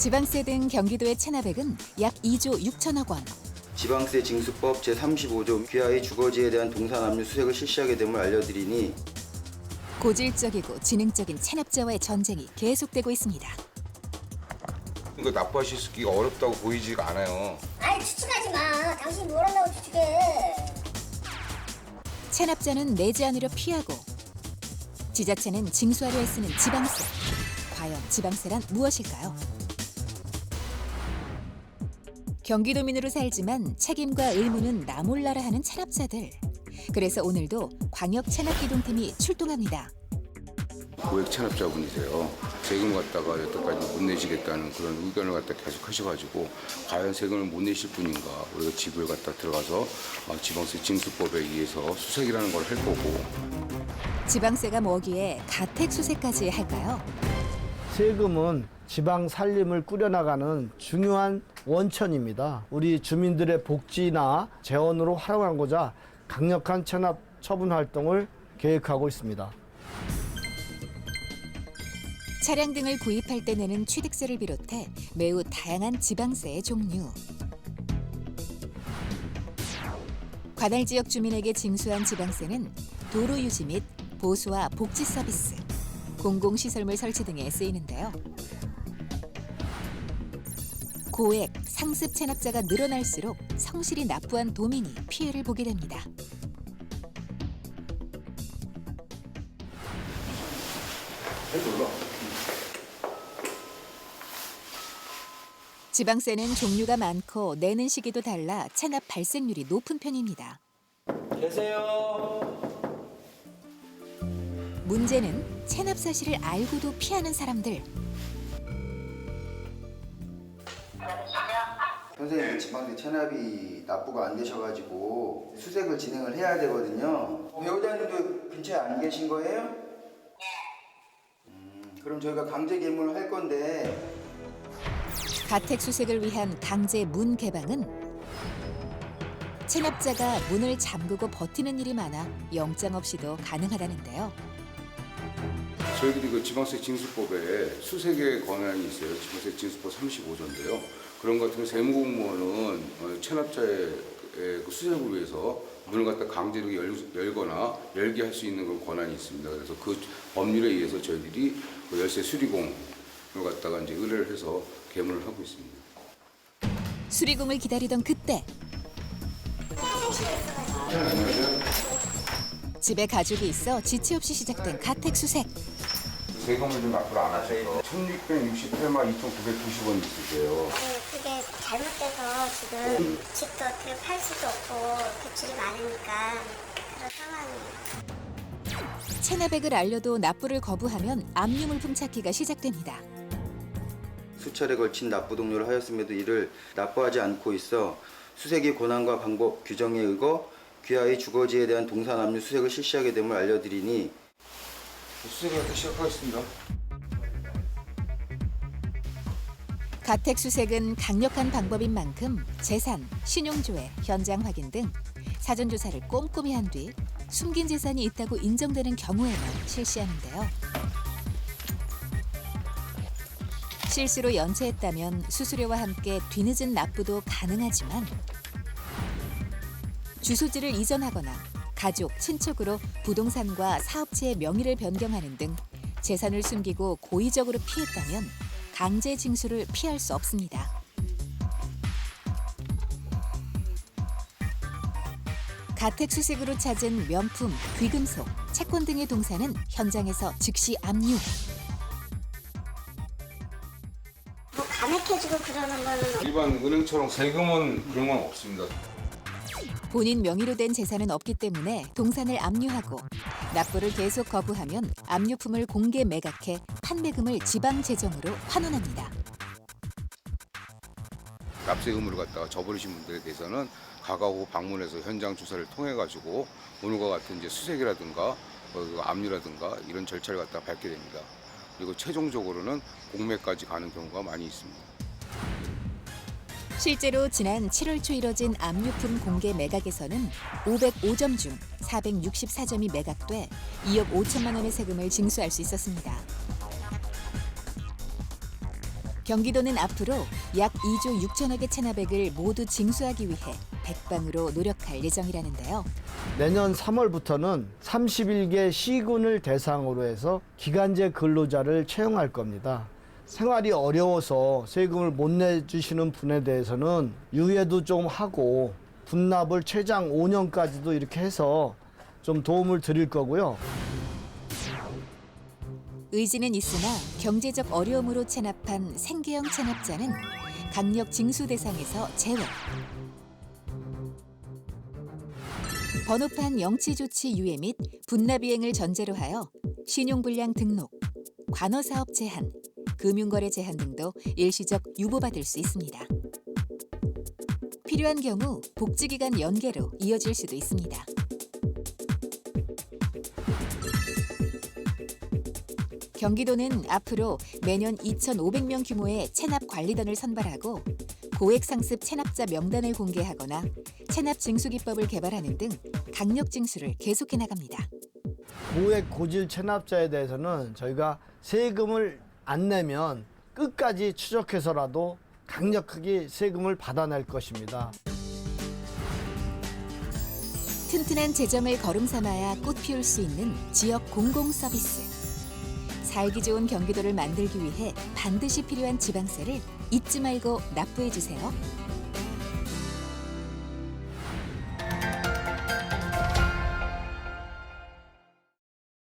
지방세 등 경기도의 체납액은 약 2조 6천억 원. 지방세 징수법 제35조 귀하의 주거지에 대한 동산압류 수색을 실시하게 됨을 알려드리니 고질적이고 지능적인 체납자와의 전쟁이 계속되고 있습니다. 이거 납부하시기가 어렵다고 보이지가 않아요. 아이 추측하지 마. 당신이 뭘 한다고 추측해. 체납자는 내지 않으려 피하고 지자체는 징수하려 애쓰는 지방세. 과연 지방세란 무엇일까요? 경기도민으로 살지만 책임과 의무는 나 몰라라 하는 체납자들. 그래서 오늘도 광역 체납기동팀이 출동합니다. 고액 체납자분이세요. 세금 갖다가 여태까지 못 내시겠다는 그런 의견을 갖다 계속 하셔가지고 과연 세금을 못 내실 분인가 우리가 집을 갖다 들어가서 지방세 징수법에 의해서 수색이라는 걸 할 거고. 지방세가 뭐기에 가택 수색까지 할까요? 세금은 지방 살림을 꾸려나가는 중요한 원천입니다. 우리 주민들의 복지나 재원으로 활용하고자 강력한 체납 처분 활동을 계획하고 있습니다. 차량 등을 구입할 때 내는 취득세를 비롯해 매우 다양한 지방세의 종류. 관할 지역 주민에게 징수한 지방세는 도로 유지 및 보수와 복지 서비스, 공공시설물 설치 등에 쓰이는데요. 고액, 상습 체납자가 늘어날수록 성실히 납부한 도민이 피해를 보게 됩니다. 지방세는 종류가 많고 내는 시기도 달라 체납 발생률이 높은 편입니다. 계세요. 문제는 체납 사실을 알고도 피하는 사람들. 선생님 지방세 체납이 납부가 안 되셔가지고 수색을 진행을 해야 되거든요. 배우자님도 근처에 안 계신 거예요? 그럼 저희가 강제 개문을 할 건데 가택 수색을 위한 강제 문 개방은 체납자가 문을 잠그고 버티는 일이 많아 영장 없이도 가능하다는데요. 저희들이 그 지방세 징수법에 수색의 권한이 있어요. 지방세 징수법 35조인데요. 그런 것 같은 세무공무원은 체납자의 그 수색을 위해서 문을 갖다 강제로 열거나 열게 할 수 있는 그런 권한이 있습니다. 그래서 그 법률에 의해서 저희들이 그 열쇠 수리공을 갖다가 이제 의뢰를 해서 개문을 하고 있습니다. 수리공을 기다리던 그때 집에 가족이 있어 지체 없이 시작된 가택 수색. 세금을 좀 납부를 안 하셔서 1,668만 2,990원 있으세요. 그게 잘못돼서 지금 집도 어떻게 팔 수도 없고 대출이 많으니까 그런 상황이에요. 체납액을 알려도 납부를 거부하면 압류물품 찾기가 시작됩니다. 수차례 걸친 납부 동료를 하였음에도 이를 납부하지 않고 있어 수색의 권한과 방법, 규정에 의거 귀하의 주거지에 대한 동산압류 수색을 실시하게 됨을 알려드리니 수색을 시작하겠습니다. 가택 수색은 강력한 방법인 만큼 재산, 신용조회, 현장 확인 등 사전 조사를 꼼꼼히 한 뒤 숨긴 재산이 있다고 인정되는 경우에만 실시하는데요. 실수로 연체했다면 수수료와 함께 뒤늦은 납부도 가능하지만 주소지를 이전하거나 가족, 친척으로 부동산과 사업체의 명의를 변경하는 등 재산을 숨기고 고의적으로 피했다면 강제 징수를 피할 수 없습니다. 가택 수색으로 찾은 명품, 귀금속, 채권 등의 동산은 현장에서 즉시 압류. 뭐 감액해주고 그러는 거는 일반 은행처럼 세금은 그런 건 없습니다. 본인 명의로 된 재산은 없기 때문에 동산을 압류하고 납부를 계속 거부하면 압류품을 공개 매각해 판매금을 지방 재정으로 환원합니다. 납세 의무를 갖다가 저버리신 분들에 대해서는 가가고 방문해서 현장 조사를 통해 가지고 오늘과 같은 이제 수색이라든가 압류라든가 이런 절차를 갖다가 밟게 됩니다. 그리고 최종적으로는 공매까지 가는 경우가 많이 있습니다. 실제로 지난 7월 초 이뤄진 압류품 공개 매각에서는 505점 중 464점이 매각돼 2억 5천만 원의 세금을 징수할 수 있었습니다. 경기도는 앞으로 약 2조 6천억의 체납액을 모두 징수하기 위해 백방으로 노력할 예정이라는데요. 내년 3월부터는 31개 시군을 대상으로 해서 기간제 근로자를 채용할 겁니다. 생활이 어려워서 세금을 못 내주시는 분에 대해서는 유예도 좀 하고 분납을 최장 5년까지도 이렇게 해서 좀 도움을 드릴 거고요. 의지는 있으나 경제적 어려움으로 체납한 생계형 체납자는 강력 징수 대상에서 제외. 번호판 영치 조치 유예 및 분납 이행을 전제로 하여 신용불량 등록, 관어사업 제한, 금융거래 제한 등도 일시적 유보받을 수 있습니다. 필요한 경우 복지기간 연계로 이어질 수도 있습니다. 경기도는 앞으로 매년 2,500명 규모의 체납 관리단을 선발하고 고액 상습 체납자 명단을 공개하거나 체납 징수 기법을 개발하는 등 강력 징수를 계속해 나갑니다. 고액 고질 체납자에 대해서는 저희가 세금을 안 내면 끝까지 추적해서라도 강력하게 세금을 받아낼 것입니다. 튼튼한 재정을 거름 삼아야 꽃 피울 수 있는 지역 공공 서비스. 살기 좋은 경기도를 만들기 위해 반드시 필요한 지방세를 잊지 말고 납부해 주세요.